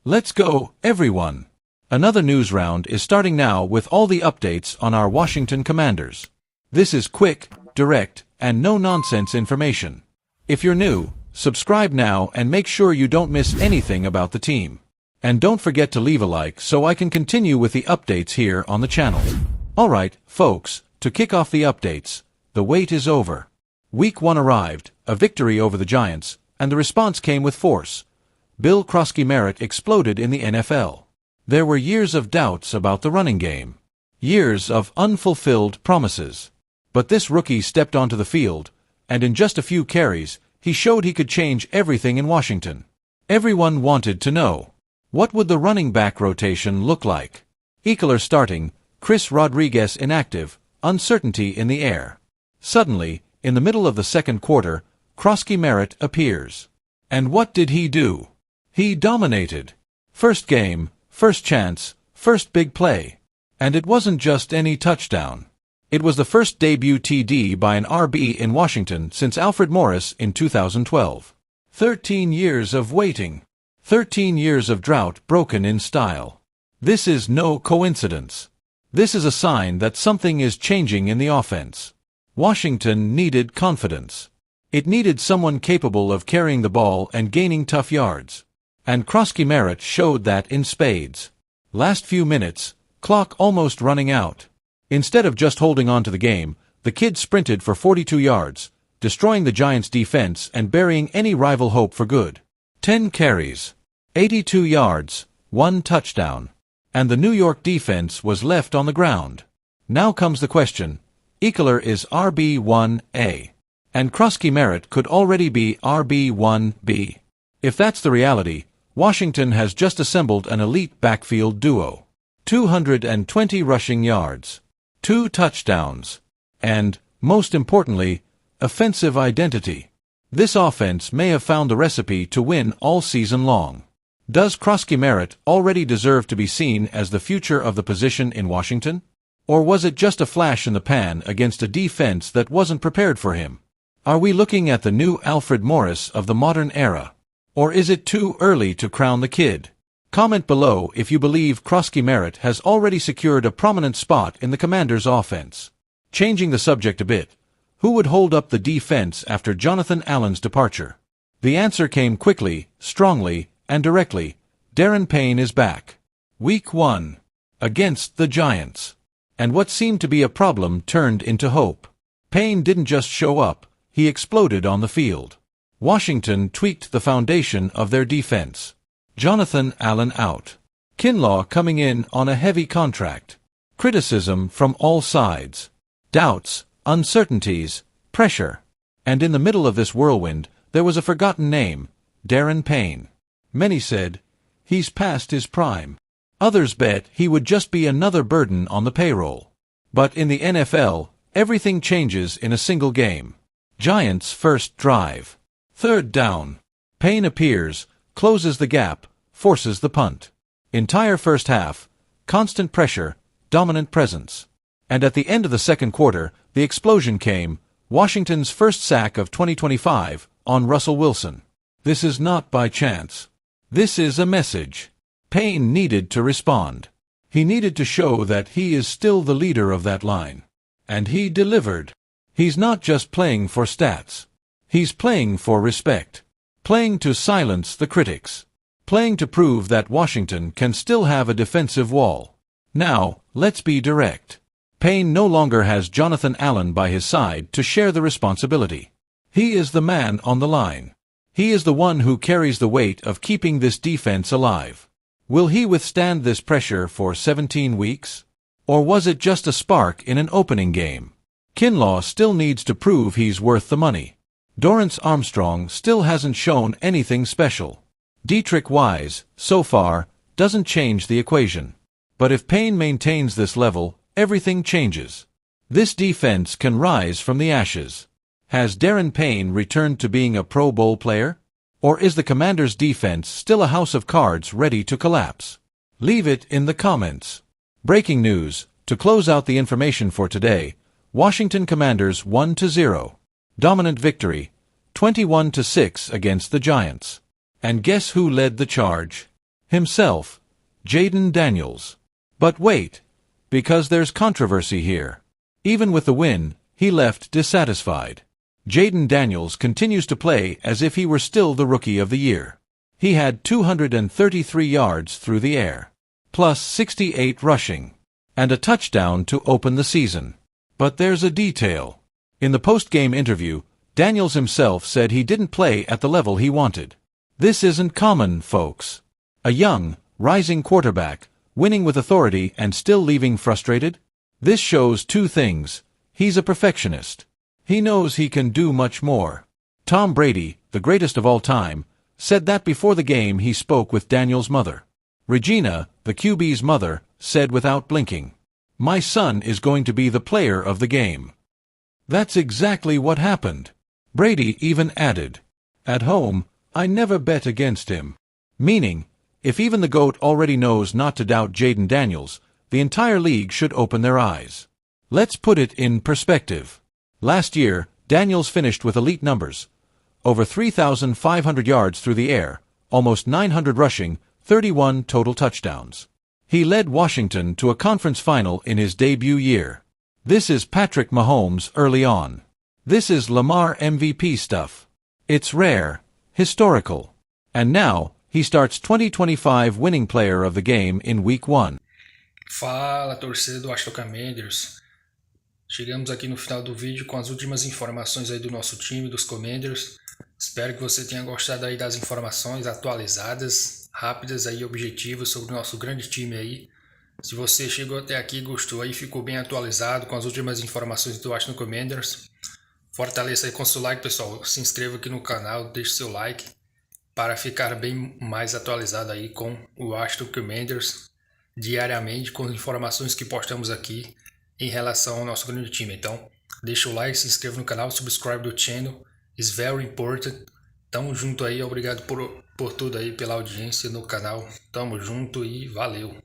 Let's go, everyone! Another news round is starting now with all the updates on our Washington Commanders. This is quick, direct, and no-nonsense information. If you're new, subscribe now and make sure you don't miss anything about the team. And don't forget to leave a like so I can continue with the updates here on the channel. Alright, folks, to kick off the updates, the wait is over. Week 1 arrived, a victory over the Giants, and the response came with force. Bill Krosky exploded in the NFL. There were years of doubts about the running game. Years of unfulfilled promises. But this rookie stepped onto the field, and in just a few carries, he showed he could change everything in Washington. Everyone wanted to know. What would the running back rotation look like? Ekeler starting, Chris Rodriguez inactive, uncertainty in the air. Suddenly, in the middle of the second quarter, Krosky appears. And what did he do? He dominated. First game, first chance, first big play. And it wasn't just any touchdown. It was the first debut TD by an RB in Washington since Alfred Morris in 2012. 13 years of waiting. 13 years of drought broken in style. This is no coincidence. This is a sign that something is changing in the offense. Washington needed confidence. It needed someone capable of carrying the ball and gaining tough yards. And Krosky showed that in spades. Last few minutes, clock almost running out. Instead of just holding on to the game, the kid sprinted for 42 yards, destroying the Giants' defense and burying any rival hope for good. 10 carries, 82 yards, 1 touchdown. And the New York defense was left on the ground. Now comes the question. Ekeler is RB1A. And Krosky could already be RB1B. If that's the reality, Washington has just assembled an elite backfield duo. 220 rushing yards. 2 touchdowns. And, most importantly, offensive identity. This offense may have found the recipe to win all season long. Does Krosky already deserve to be seen as the future of the position in Washington? Or was it just a flash in the pan against a defense that wasn't prepared for him? Are we looking at the new Alfred Morris of the modern era? Or is it too early to crown the kid? Comment below if you believe Krosky has already secured a prominent spot in the Commanders' offense. Changing the subject a bit, who would hold up the defense after Jonathan Allen's departure? The answer came quickly, strongly, and directly. Darren Payne is back. Week 1. Against the Giants. And what seemed to be a problem turned into hope. Payne didn't just show up, he exploded on the field. Washington tweaked the foundation of their defense. Jonathan Allen out. Kinlaw coming in on a heavy contract. Criticism from all sides. Doubts, uncertainties, pressure. And in the middle of this whirlwind, there was a forgotten name, Darren Payne. Many said, he's past his prime. Others bet he would just be another burden on the payroll. But in the NFL, everything changes in a single game. Giants' first drive. Third down. Payne appears, closes the gap, forces the punt. Entire first half, constant pressure, dominant presence. And at the end of the second quarter, the explosion came, Washington's first sack of 2025, on Russell Wilson. This is not by chance. This is a message. Payne needed to respond. He needed to show that he is still the leader of that line. And he delivered. He's not just playing for stats. He's playing for respect. Playing to silence the critics. Playing to prove that Washington can still have a defensive wall. Now, let's be direct. Payne no longer has Jonathan Allen by his side to share the responsibility. He is the man on the line. He is the one who carries the weight of keeping this defense alive. Will he withstand this pressure for 17 weeks? Or was it just a spark in an opening game? Kinlaw still needs to prove he's worth the money. Dorrance Armstrong still hasn't shown anything special. Dietrich Wise, so far, doesn't change the equation. But if Payne maintains this level, everything changes. This defense can rise from the ashes. Has Darren Payne returned to being a Pro Bowl player? Or is the Commanders' defense still a house of cards ready to collapse? Leave it in the comments. Breaking news, to close out the information for today, Washington Commanders 1-0. Dominant victory, 21-6 against the Giants. And guess who led the charge? Himself, Jaden Daniels. But wait, because there's controversy here. Even with the win, he left dissatisfied. Jaden Daniels continues to play as if he were still the Rookie of the Year. He had 233 yards through the air, plus 68 rushing, and a touchdown to open the season. But there's a detail. In the post-game interview, Daniels himself said he didn't play at the level he wanted. This isn't common, folks. A young, rising quarterback, winning with authority and still leaving frustrated? This shows two things. He's a perfectionist. He knows he can do much more. Tom Brady, the greatest of all time, said that before the game he spoke with Daniels' mother. Regina, the QB's mother, said without blinking, "My son is going to be the player of the game." That's exactly what happened. Brady even added, "At home, I never bet against him." Meaning, if even the GOAT already knows not to doubt Jaden Daniels, the entire league should open their eyes. Let's put it in perspective. Last year, Daniels finished with elite numbers. Over 3,500 yards through the air, almost 900 rushing, 31 total touchdowns. He led Washington to a conference final in his debut year. This is Patrick Mahomes early on. This is Lamar MVP stuff. It's rare, historical. And now, he starts 2025 winning player of the game in Week 1. Fala, torcida do Washington Commanders. Chegamos aqui no final do vídeo com as últimas informações aí do nosso time, dos Commanders. Espero que você tenha gostado aí das informações atualizadas, rápidas aí, objetivas sobre o nosso grande time aí. Se você chegou até aqui, gostou aí, ficou bem atualizado com as últimas informações do Washington Commanders, fortaleça aí com seu like, pessoal. Se inscreva aqui no canal, deixe seu like para ficar bem mais atualizado aí com o Washington Commanders diariamente, com as informações que postamos aqui em relação ao nosso grande time. Então, deixa o like, se inscreva no canal, subscribe do channel, is very important. Tamo junto aí, obrigado por tudo aí, pela audiência no canal. Tamo junto e valeu!